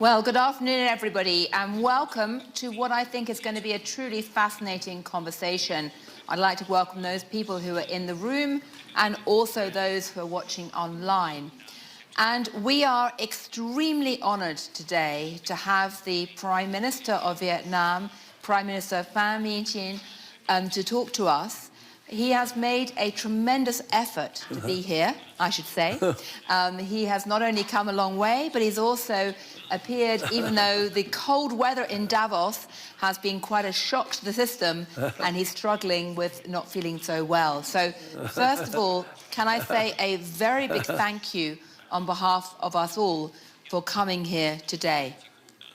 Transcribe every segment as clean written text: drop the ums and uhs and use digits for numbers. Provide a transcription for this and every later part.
Well, good afternoon, everybody, and welcome to what I think is going to be a truly fascinating conversation. I'd like to welcome those people who are in the room and also those who are watching online. And we are extremely honoured today to have the Prime Minister of Vietnam, Prime Minister Pham Minh Chinh, to talk to us. He has made a tremendous effort to be here, I should say. He has not only come a long way, but he's also appeared, even though the cold weather in Davos has been quite a shock to the system, and he's struggling with not feeling so well. So, first of all, can I say a very big thank you on behalf of us all for coming here today.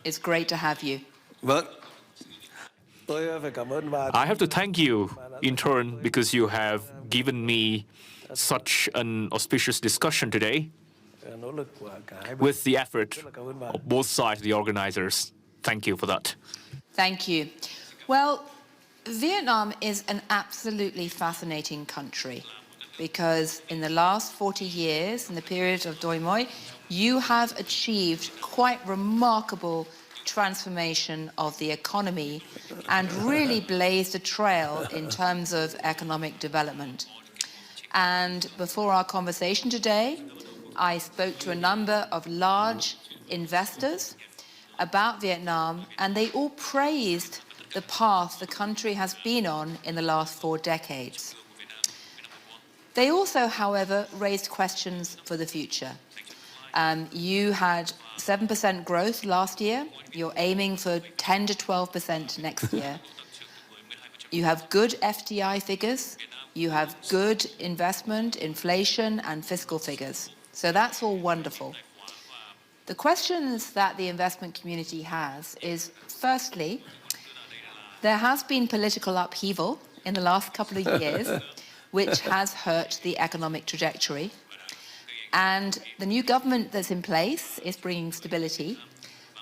It's great to have you. I have to thank you in turn because you have given me such an auspicious discussion today with the effort of both sides, the organizers. Thank you for that. Thank you. Well, Vietnam is an absolutely fascinating country because in the last 40 years, in the period of Doi Moi, you have achieved quite remarkable transformation of the economy and really blazed a trail in terms of economic development. And before our conversation today, I spoke to a number of large investors about Vietnam, and they all praised the path the country has been on in the last 4 decades. They also, however, raised questions for the future. You had 7% growth last year. You're aiming for 10 to 12% next year. You have good FDI figures. You have good investment, inflation, and fiscal figures. So that's all wonderful. The questions that the investment community has is, firstly, there has been political upheaval in the last couple of years, which has hurt the economic trajectory. And the new government that's in place is bringing stability,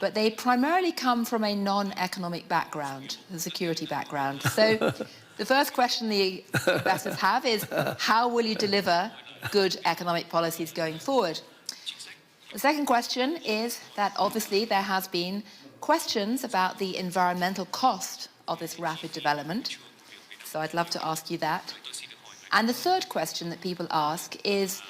but they primarily come from a non-economic background, a security background. So the first question the investors have is, how will you deliver good economic policies going forward? The second question is that obviously there has been questions about the environmental cost of this rapid development. So I'd love to ask you that. And the third question that people ask is,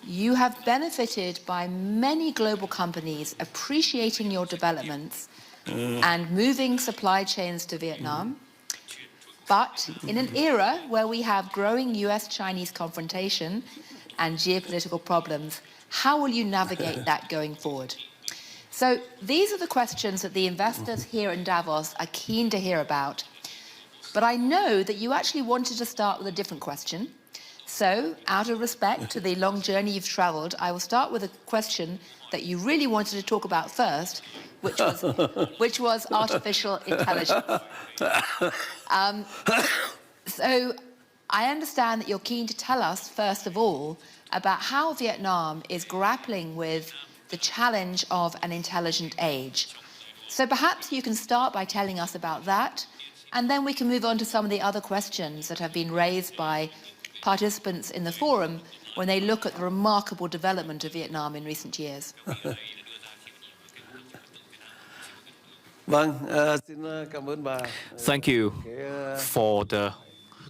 you have benefited by many global companies appreciating your developments and moving supply chains to Vietnam. But in an era where we have growing US-Chinese confrontation and geopolitical problems, how will you navigate that going forward? So these are the questions that the investors here in Davos are keen to hear about. But I know that you actually wanted to start with a different question. So, out of respect to the long journey you've traveled, I will start with a question that you really wanted to talk about first, which was artificial intelligence. So, I understand that you're keen to tell us, first of all, about how Vietnam is grappling with the challenge of an intelligent age. So perhaps you can start by telling us about that, and then we can move on to some of the other questions that have been raised by participants in the forum when they look at the remarkable development of Vietnam in recent years. Thank you for the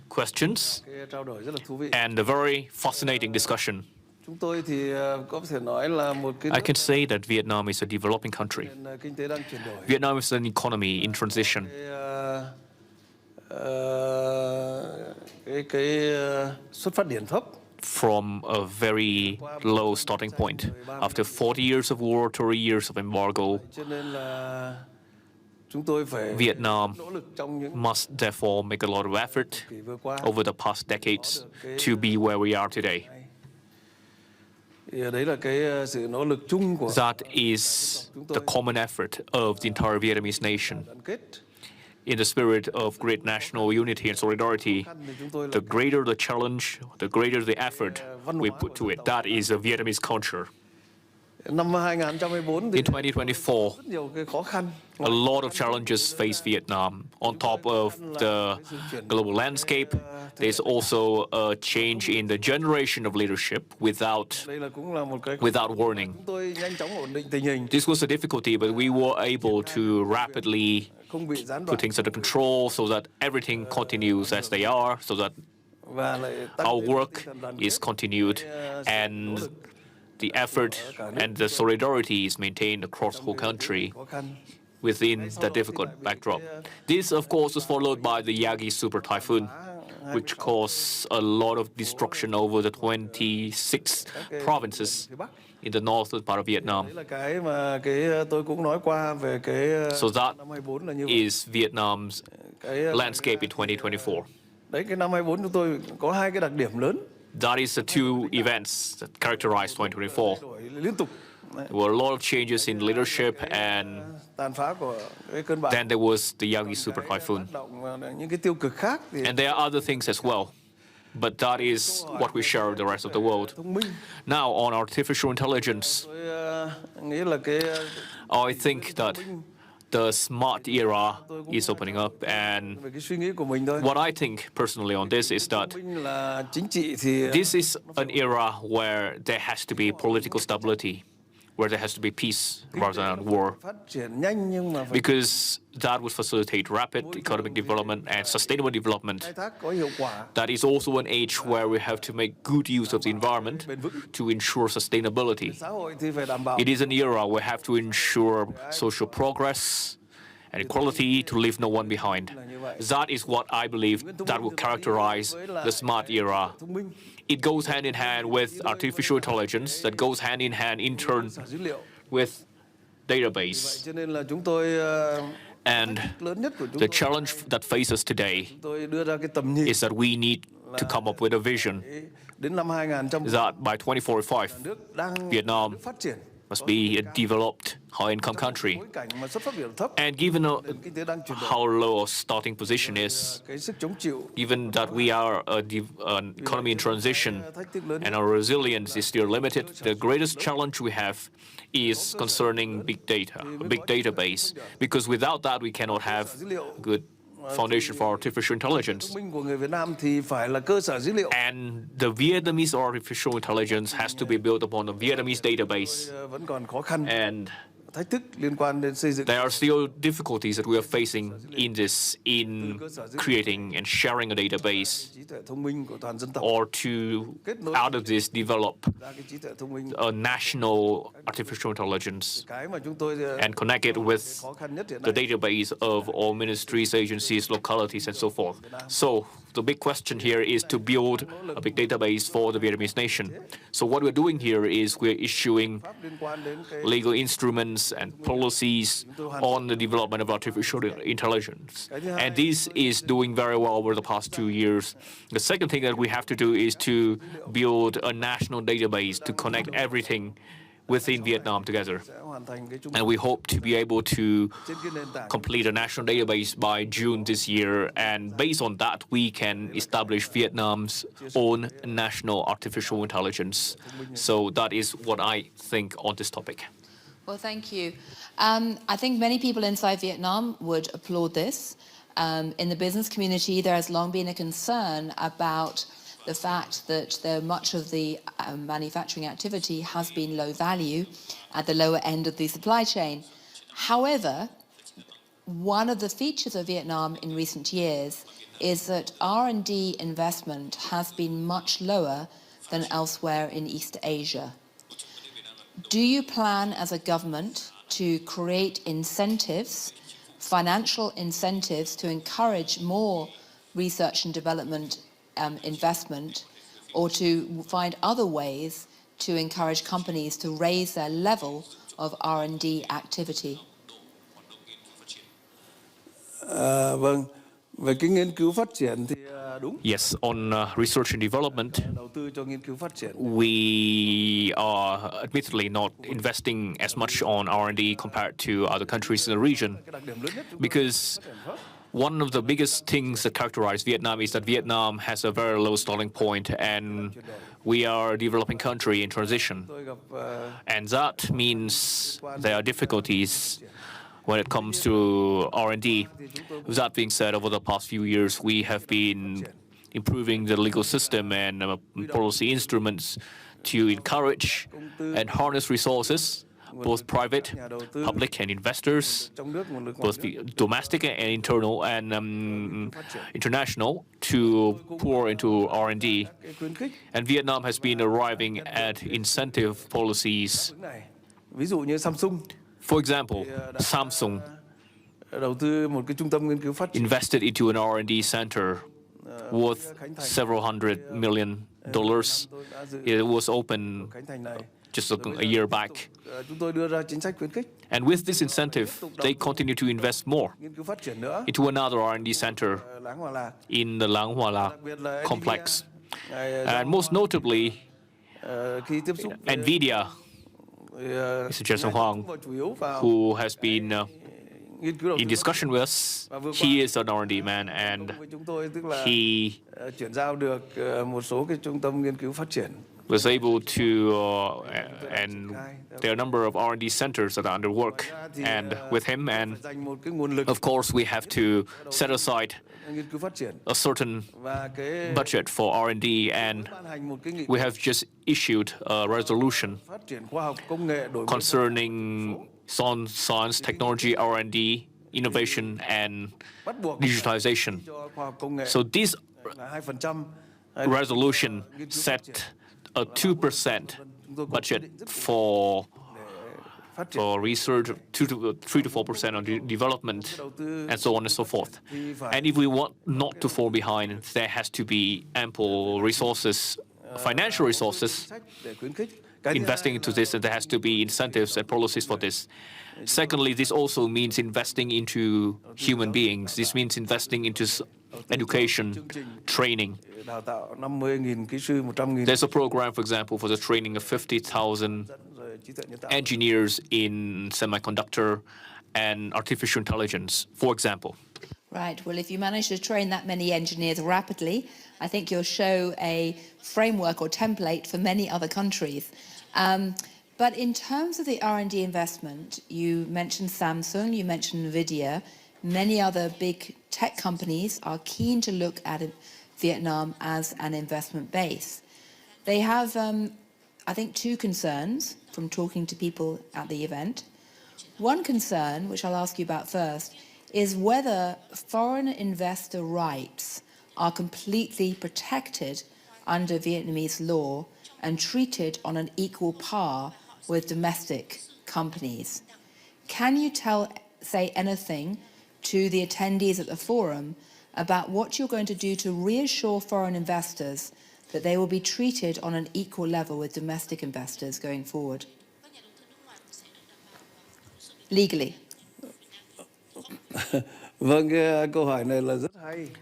questions and a very fascinating discussion. I can say that Vietnam is a developing country. Vietnam is an economy in transition. From a very low starting point. After 40 years of war, 30 years of embargo, Vietnam must therefore make a lot of effort over the past decades to be where we are today. That is the common effort of the entire Vietnamese nation. In the spirit of great national unity and solidarity, the greater the challenge, the greater the effort we put to it. That is a Vietnamese culture. In 2024, a lot of challenges face Vietnam. On top of the global landscape, there's also a change in the generation of leadership without warning. This was a difficulty, but we were able to rapidly put things under control so that everything continues as they are, so that our work is continued and the effort and the solidarity is maintained across the whole country within the difficult backdrop. This, of course, was followed by the Yagi super typhoon, which caused a lot of destruction over the 26 provinces in the northern part of Vietnam. So that is Vietnam's landscape in 2024. That is the two events that characterized 2024. There were a lot of changes in leadership, and then there was the Yagi super typhoon. And there are other things as well, but that is what we share with the rest of the world. Now, on artificial intelligence, I think that the smart era is opening up, and what I think personally on this is that this is an era where there has to be political stability, where there has to be peace rather than war, because that would facilitate rapid economic development and sustainable development. That is also an age where we have to make good use of the environment to ensure sustainability. It is an era where we have to ensure social progress and equality to leave no one behind. That is what I believe that will characterize the smart era. It goes hand in hand with artificial intelligence, that goes hand in hand in turn with database. And the challenge that faces today is that we need to come up with a vision that by 2045, Vietnam must be a developed, high-income country. And given how low our starting position is, given that we are an economy in transition and our resilience is still limited, the greatest challenge we have is concerning big data, a big database, because without that we cannot have good foundation for artificial intelligence. And the Vietnamese artificial intelligence has to be built upon a Vietnamese database. And there are still difficulties that we are facing in creating and sharing a database, or to, out of this, develop a national artificial intelligence and connect it with the database of all ministries, agencies, localities, and so forth. So the big question here is to build a big database for the Vietnamese nation. So what we're doing here is we're issuing legal instruments and policies on the development of artificial intelligence. And this is doing very well over the past 2 years. The second thing that we have to do is to build a national database to connect everything within Vietnam together. And we hope to be able to complete a national database by June this year. And based on that, we can establish Vietnam's own national artificial intelligence. So that is what I think on this topic. Well, thank you. I think many people inside Vietnam would applaud this. In the business community, there has long been a concern about the fact that much of the manufacturing activity has been low value at the lower end of the supply chain. However, one of the features of Vietnam in recent years is that R&D investment has been much lower than elsewhere in East Asia. Do you plan as a government to create incentives, financial incentives, to encourage more research and development investment, or to find other ways to encourage companies to raise their level of R&D activity? Yes, on research and development, we are admittedly not investing as much on R&D compared to other countries in the region, because One of the biggest things that characterize Vietnam is that Vietnam has a very low starting point, and we are a developing country in transition. And that means there are difficulties when it comes to R&D. With that being said, over the past few years, we have been improving the legal system and policy instruments to encourage and harness resources, both private, public, and investors, both domestic and internal and international, to pour into R&D. And Vietnam has been arriving at incentive policies. For example, Samsung invested into an R&D center worth several $100 million. It was open just a year back. And with this incentive, they continue to invest more into another R&D center in the Lang Hoa Lạc complex. And most notably, NVIDIA, Mr. Jason Huang, who has been in discussion with us. He is an R&D man, and he was able to, and there are a number of R&D centers that are under work and with him. And of course, we have to set aside a certain budget for R&D, and we have just issued a resolution concerning science, technology, R&D, innovation, and digitalization. So this resolution set a 2% budget for research, 3 to 4% on development, and so on and so forth. And if we want not to fall behind, there has to be ample resources, financial resources, investing into this, and there has to be incentives and policies for this. Secondly, this also means investing into human beings. This means investing into education, training. There's a program, for example, for the training of 50,000 engineers in semiconductor and artificial intelligence, for example. Right. Well, if you manage to train that many engineers rapidly, I think you'll show a framework or template for many other countries. But in terms of the R&D investment, you mentioned Samsung, you mentioned NVIDIA, many other big tech companies are keen to look at Vietnam as an investment base. They have, I think, two concerns from talking to people at the event. One concern, which I'll ask you about first, is whether foreign investor rights are completely protected under Vietnamese law and treated on an equal par with domestic companies. Can you say anything to the attendees at the forum about what you're going to do to reassure foreign investors that they will be treated on an equal level with domestic investors going forward? Legally.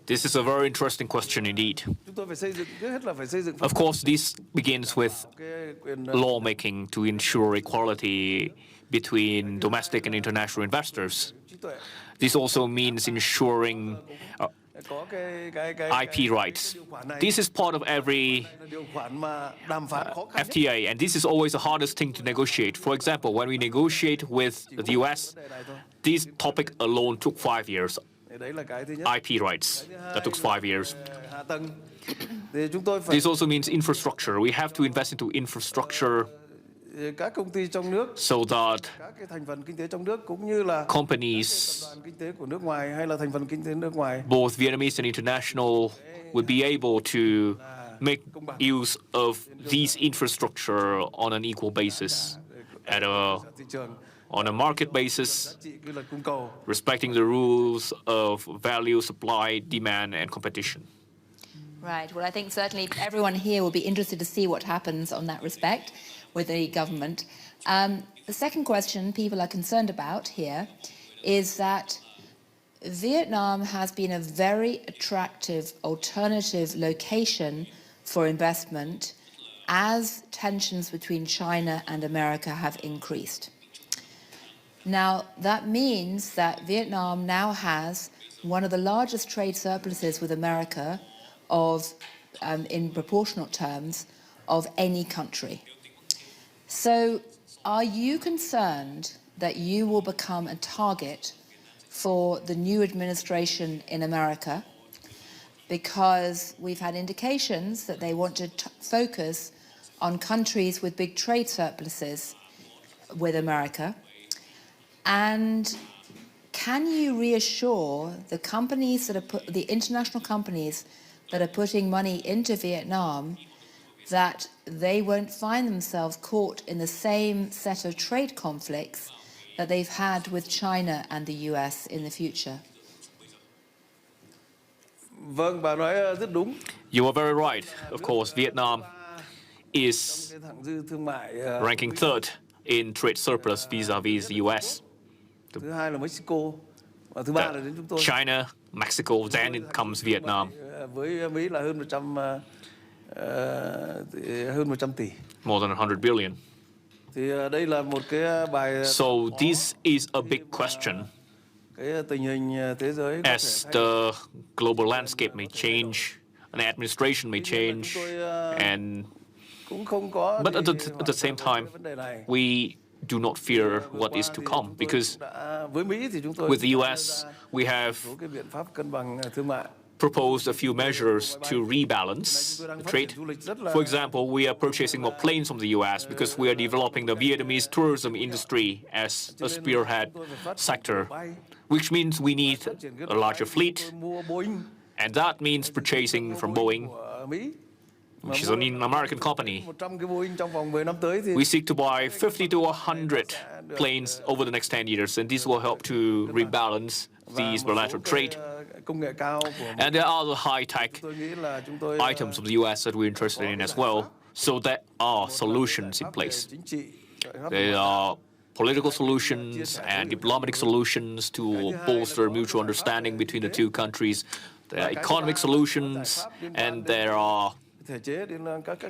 This is a very interesting question indeed. Of course, this begins with lawmaking to ensure equality between domestic and international investors. This also means ensuring IP rights. This is part of every FTA, and this is always the hardest thing to negotiate. For example, when we negotiate with the US, this topic alone took 5 years. IP rights, that took 5 years. This also means infrastructure. We have to invest into infrastructure so that companies, both Vietnamese and international, would be able to make use of these infrastructure on an equal basis, on a market basis, respecting the rules of value, supply, demand, and competition. Right. Well, I think certainly everyone here will be interested to see what happens on that respect with the government. The second question people are concerned about here is that Vietnam has been a very attractive alternative location for investment as tensions between China and America have increased. Now, that means that Vietnam now has one of the largest trade surpluses with America in proportional terms of any country. So are you concerned that you will become a target for the new administration in America? Because we've had indications that they want to focus on countries with big trade surpluses with America. And can you reassure the companies that are the international companies that are putting money into Vietnam that they won't find themselves caught in the same set of trade conflicts that they've had with China and the US in the future? Vâng, bà nói rất đúng. You are very right. Of course, Vietnam is ranking third in trade surplus vis-a-vis the US. Thứ hai là Mexico, và thứ ba là đến chúng tôi. China, Mexico, then it comes Vietnam. Với Mỹ là hơn 100 tỷ. More than 100 billion. Thì đây là một cái bài. So this is a big question. Cái tình hình thế giới as the global landscape may change, and the administration may change, and but at the same time, we do not fear what is to come, because with the US, we have proposed a few measures to rebalance trade. For example, we are purchasing more planes from the US because we are developing the Vietnamese tourism industry as a spearhead sector, which means we need a larger fleet, and that means purchasing from Boeing, which is an American company. We seek to buy 50 to 100 planes over the next 10 years, and this will help to rebalance these bilateral trade. And there are other high-tech items of the US that we're interested in as well, so there are solutions in place. There are political solutions and diplomatic solutions to bolster mutual understanding between the two countries. There are economic solutions, and there are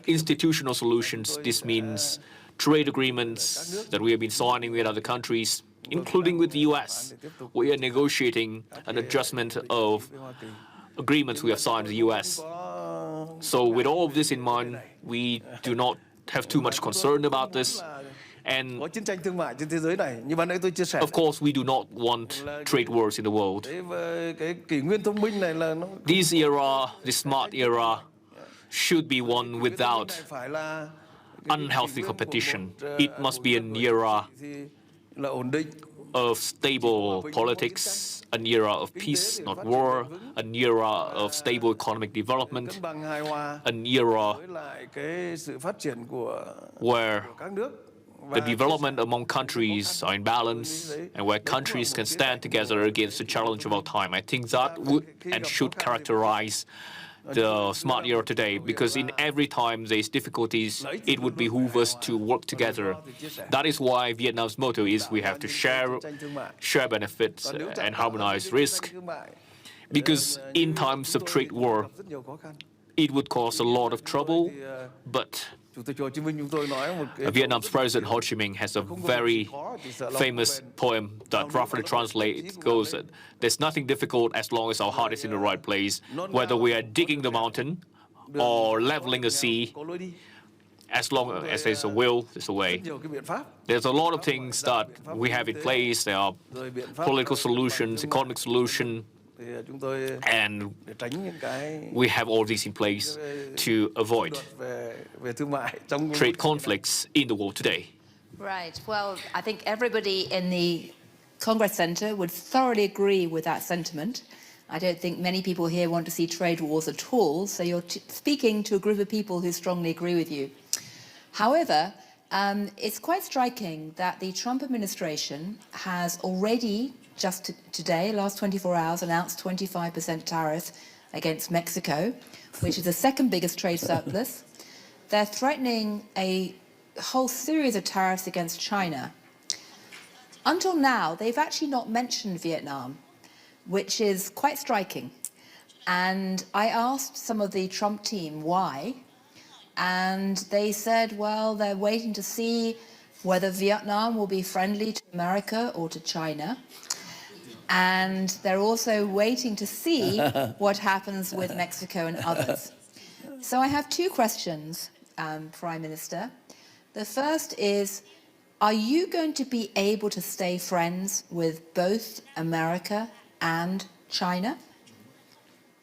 institutional solutions. This means trade agreements that we have been signing with other countries, including with the US. We are negotiating an adjustment of agreements we have signed with the US. So with all of this in mind, we do not have too much concern about this. And of course, we do not want trade wars in the world. This era, this smart era, should be one without unhealthy competition. It must be an era of stable politics, an era of peace, not war, an era of stable economic development, an era where the development among countries are in balance and where countries can stand together against the challenge of our time. I think that would and should characterize the smart era today, because in every time there's difficulties, it would behoove us to work together. That is why Vietnam's motto is we have to share benefits and harmonize risk. Because in times of trade war, it would cause a lot of trouble, but Vietnam's President Ho Chi Minh has a very famous poem that roughly translates, goes that there's nothing difficult as long as our heart is in the right place. Whether we are digging the mountain or leveling a sea, as long as there's a will, there's a way. There's a lot of things that we have in place. There are political solutions, economic solutions, and we have all these in place to avoid trade conflicts in the world today. Right. Well, I think everybody in the Congress Center would thoroughly agree with that sentiment. I don't think many people here want to see trade wars at all, so you're speaking to a group of people who strongly agree with you. However, it's quite striking that the Trump administration has already, just today, last 24 hours, announced 25% tariff against Mexico, which is the second biggest trade surplus. They're threatening a whole series of tariffs against China. Until now, they've actually not mentioned Vietnam, which is quite striking. And I asked some of the Trump team why, and they said, well, they're waiting to see whether Vietnam will be friendly to America or to China. And they're also waiting to see what happens with Mexico and others. So I have two questions, Prime Minister. The first is, are you going to be able to stay friends with both America and China?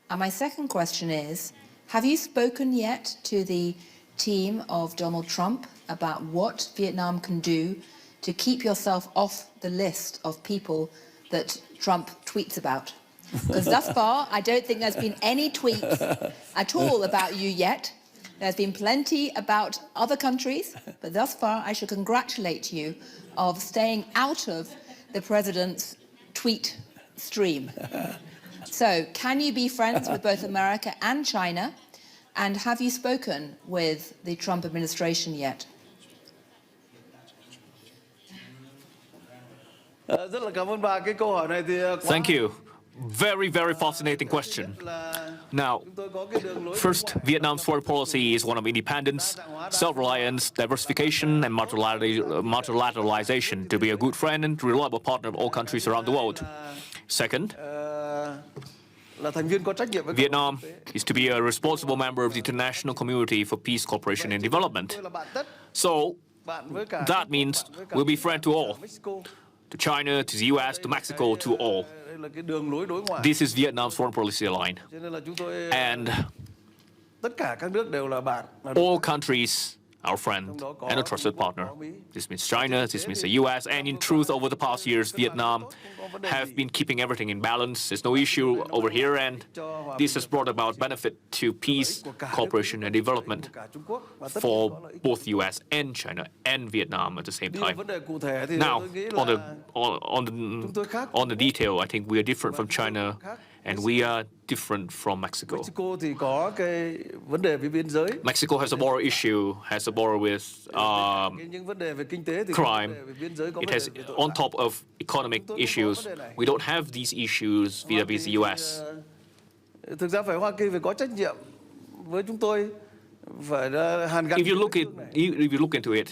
And my second question is, have you spoken yet to the team of Donald Trump about what Vietnam can do to keep yourself off the list of people that Trump tweets about? Because thus far, I don't think there's been any tweets at all about you yet. There's been plenty about other countries, but thus far, I should congratulate you of staying out of the president's tweet stream. So, can you be friends with both America and China? And have you spoken with the Trump administration yet? Rất là cảm ơn bà. Cái câu hỏi này thì Thank you. Very, very fascinating question. Now, first, Vietnam's foreign policy is one of independence, self-reliance, diversification, and multilateralization to be a good friend and reliable partner of all countries around the world. Second, là thành viên có trách nhiệm với Vietnam is to be a responsible member of the international community for peace, cooperation, and development. So, that means we'll be friends to all. To China, to the US, to Mexico, to all. This is Vietnam's foreign policy line. And all countries, our friend and a trusted partner. This means China, this means the US, and in truth, over the past years, Vietnam have been keeping everything in balance. There's no issue over here, and this has brought about benefit to peace, cooperation, and development for both US and China and Vietnam at the same time. Now, on the detail, I think we are different from China, and we are different from Mexico. Mexico has a border issue, has a border with crime. It has, on top of economic issues, we don't have these issues vis-a-vis the US. Thực ra phải Hoa Kỳ phải có trách nhiệm với chúng tôi, phải hàn gắn. If you look into it,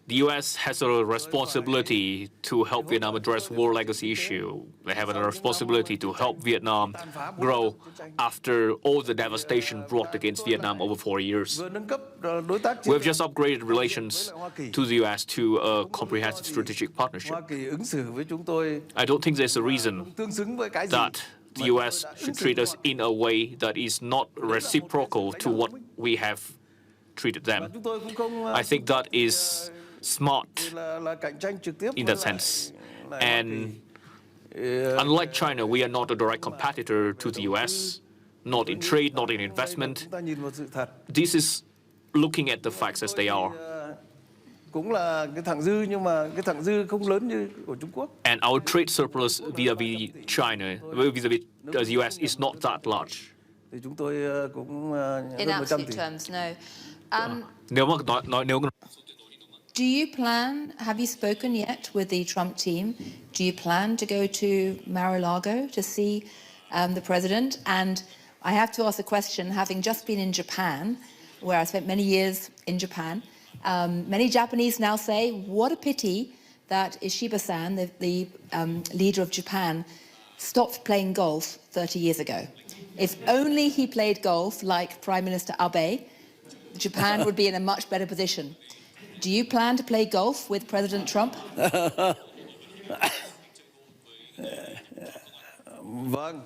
the US has a responsibility to help Vietnam address war legacy issue. They have a responsibility to help Vietnam grow after all the devastation brought against Vietnam over 4 years. We have just upgraded relations to the US to a comprehensive strategic partnership. I don't think there's a reason that the US should treat us in a way that is not reciprocal to what we have treated them. I think that is smart in that sense. And unlike China, we are not a direct competitor to the US, not in trade, not in investment. This is looking at the facts as they are. And our trade surplus vis-a-vis China, vis-a-vis the US, is not that large. In absolute terms, no. Do you plan, have you spoken yet with the Trump team? Do you plan to go to Mar-a-Lago to see the president? And I have to ask a question, having just been in Japan, where I spent many years in Japan, many Japanese now say, what a pity that Ishiba-san, the leader of Japan, stopped playing golf 30 years ago. If only he played golf like Prime Minister Abe, Japan would be in a much better position. Do you plan to play golf with President Trump? Vâng.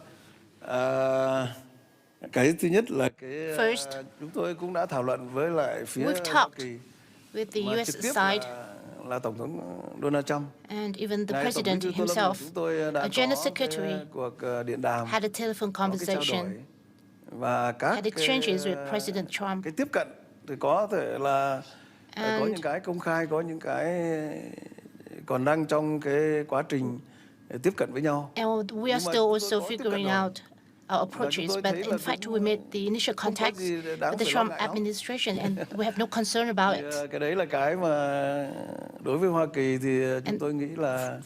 Cái thứ nhất là First, chúng tôi cũng đã thảo luận với lại phía we've talked with the mà US trực tiếp side là Tổng thống Donald Trump. and even the Ngài Tổng bí President thư Tô Lâm của himself. chúng tôi đã A General có Secretary cái cuộc điện đàm, had a telephone có cái trao đổi conversation, và các had exchanges with President Trump. cái tiếp cận thì có thể là có And những cái công khai, có những cái còn đang trong cái quá trình tiếp cận với nhau. And we are still also figuring out our approaches, but in fact, we made the initial contacts with the Trump administration, and we have no concern about it. Cái đấy là cái mà đối với Hoa Kỳ thì chúng tôi nghĩ là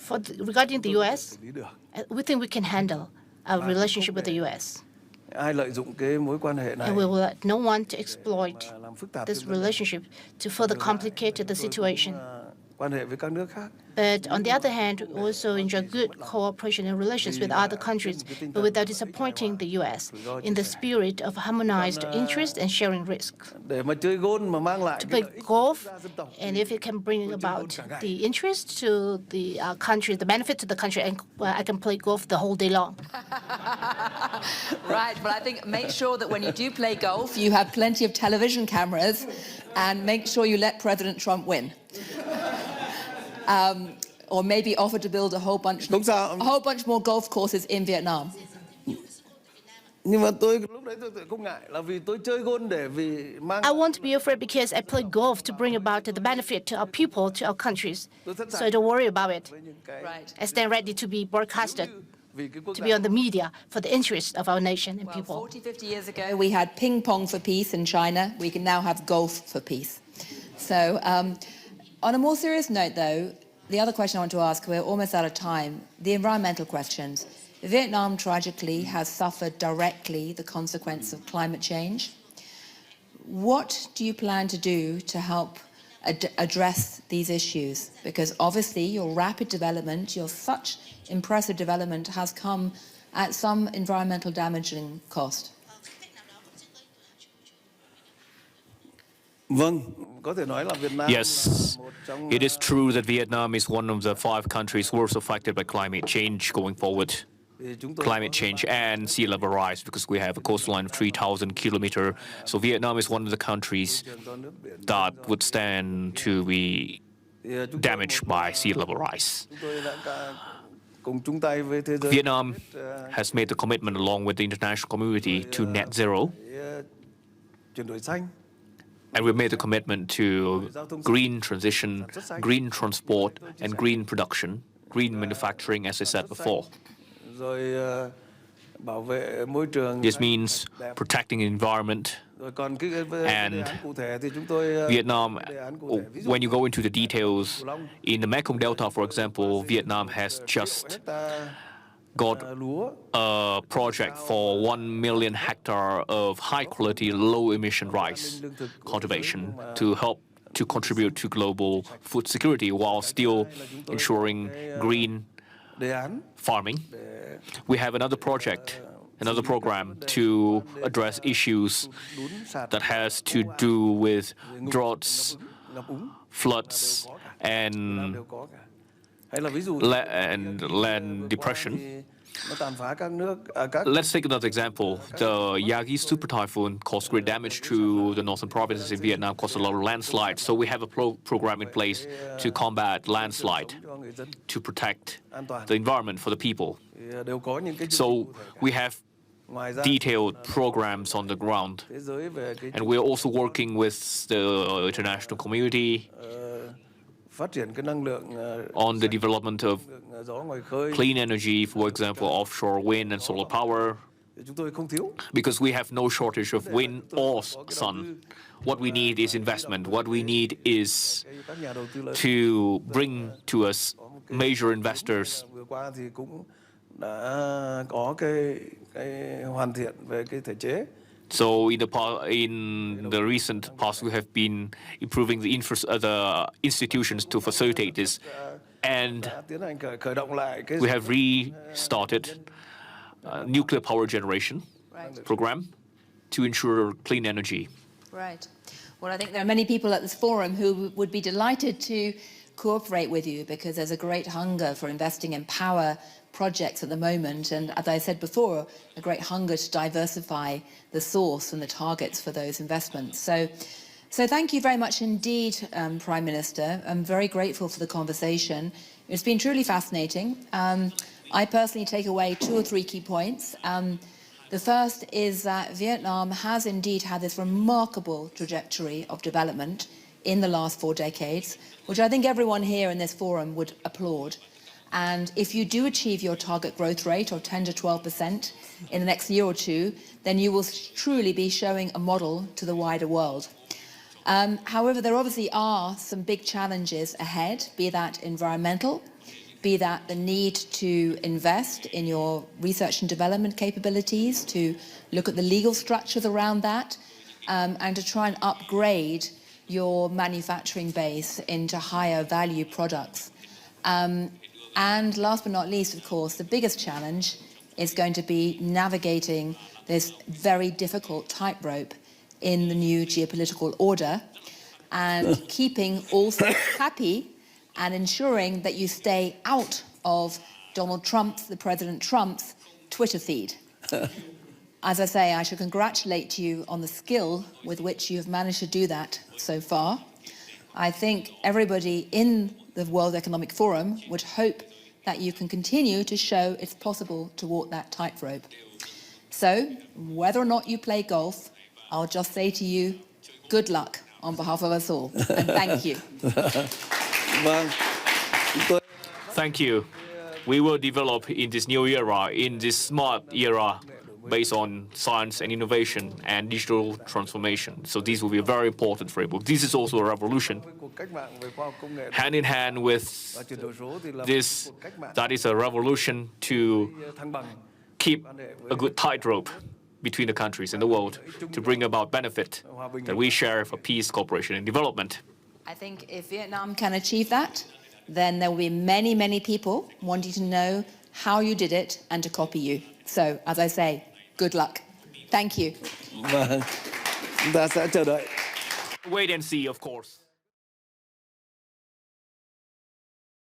Regarding the US, lý được. we think we can handle our relationship with the US. Ai lợi dụng cái mối quan hệ này And we will let no one to exploit và làm phức tạp this thêm vấn đề. relationship to further complicate the situation. quan hệ với các nước khác. But on the other hand, we also enjoy good cooperation and relations with other countries, but without disappointing the U.S. in the spirit of harmonized interest and sharing risk. Để mà chơi golf mà mang lại To cái play lợi ích golf, cho dân tộc. and if it can bring about the interest to the country, the benefit to the country, and I can play golf the whole day long. Right, but I think make sure that when you do play golf, you have plenty of television cameras and make sure you let President Trump win. Or maybe offer to build a whole bunch more golf courses in Vietnam. Nhưng mà tôi lúc đấy tôi không ngại là vì tôi chơi golf để vì mang. I won't be afraid because I play golf to bring about the benefit to our people, to our countries. So don't worry about it. Right. I stand ready to be broadcasted, to be on the media for the interest of our nation and Well, people. 40, 50 years ago, we had ping pong for peace in China. We can now have golf for peace. So on a more serious note, though, the other question I want to ask, we're almost out of time, the environmental questions. Vietnam, tragically, has suffered directly the consequence of climate change. What do you plan to do to help address these issues? Because obviously your rapid development, your such impressive development has come at some environmental damaging cost. Vâng, có thể nói là Việt Nam Yes, là một trong it is true that Vietnam is one of the 5 countries worst affected by climate change going forward. chúng tôi Climate change and sea level rise, because we have a coastline of 3,000 kilometers. So Vietnam is one of the countries that would stand to be damaged by sea level rise. chúng tôi đã cùng chung tay với thế giới Vietnam has made the commitment along with the international community to net zero, chuyển đổi xanh. and we've made the commitment to green transition, green transport, and green production, green manufacturing, as I said before. Rồi bảo vệ môi trường. This means protecting the environment. Rồi còn cái đề And án cụ thể thì chúng tôi Vietnam, đề án cụ thể. Ví dụ when you go into the details, in the Mekong Delta, for example, Vietnam has just got lúa a project for 1 million hectare of high-quality, low-emission rice cultivation to help to contribute to global food security while still ensuring green đề án farming. We have another project, another program to address issues that has to do with droughts, ngập úng floods, and đều có cả. Hay là ví dụ land depression. nó tàn phá các nước các Let's take another example. The Yagi super typhoon caused great damage to the northern provinces in Vietnam, caused a lot of landslides. So we have a program in place to combat landslide, cho người dân to protect an toàn. the environment for the people. Thì đều có những cái So we have ngoài ra detailed programs on the ground. thế giới về cái And we're also working with the international community phát triển cái năng lượng on the development of gió ngoài khơi. clean energy, for example, offshore wind and solar power, Thì chúng tôi không thiếu. because we have no shortage of wind or sun. What we need is investment. What we need is Các nhà đầu tư lớn to bring to us major investors. vừa qua thì cũng đã có cái hoàn thiện về cái thể chế. So in the recent past, we have been improving the institutions to facilitate this, and Đã tiến hành khởi động lại cái we have restarted nuclear power generation program to ensure clean energy. Right. Well, I think there are many people at this forum who would be delighted to cooperate with you because there's a great hunger for investing in power projects at the moment, and as I said before, a great hunger to diversify the source and the targets for those investments. So thank you very much indeed, Prime Minister. I'm very grateful for the conversation. It's been truly fascinating. I personally take away 2 or 3 key points. The first is that Vietnam has indeed had this remarkable trajectory of development in the last 4 decades, which I think everyone here in this forum would applaud. And if you do achieve your target growth rate of 10 to 12% in the next year or 2, then you will truly be showing a model to the wider world. However, there obviously are some big challenges ahead, be that environmental, be that the need to invest in your research and development capabilities, to look at the legal structures around that, and to try and upgrade your manufacturing base into higher value products. And last but not least, of course, the biggest challenge is going to be navigating this very difficult tightrope in the new geopolitical order and keeping also happy and ensuring that you stay out of the President Trump's Twitter feed. As I say, I should congratulate you on the skill with which you have managed to do that so far. I think everybody in the World Economic Forum would hope that you can continue to show it's possible to walk that tightrope. So, whether or not you play golf, I'll just say to you, good luck on behalf of us all, and thank you. Thank you. We will develop in this new era, in this smart era, based on science and innovation and digital transformation. So this will be a very important framework. This is also a revolution. Hand in hand with this, that is a revolution to keep a good tightrope between the countries in the world to bring about benefit that we share for peace, cooperation, and development. I think if Vietnam can achieve that, then there will be many, many people wanting to know how you did it and to copy you. So, as I say, good luck. Thank you. Chúng ta sẽ chờ đợi. Wait and see, of course.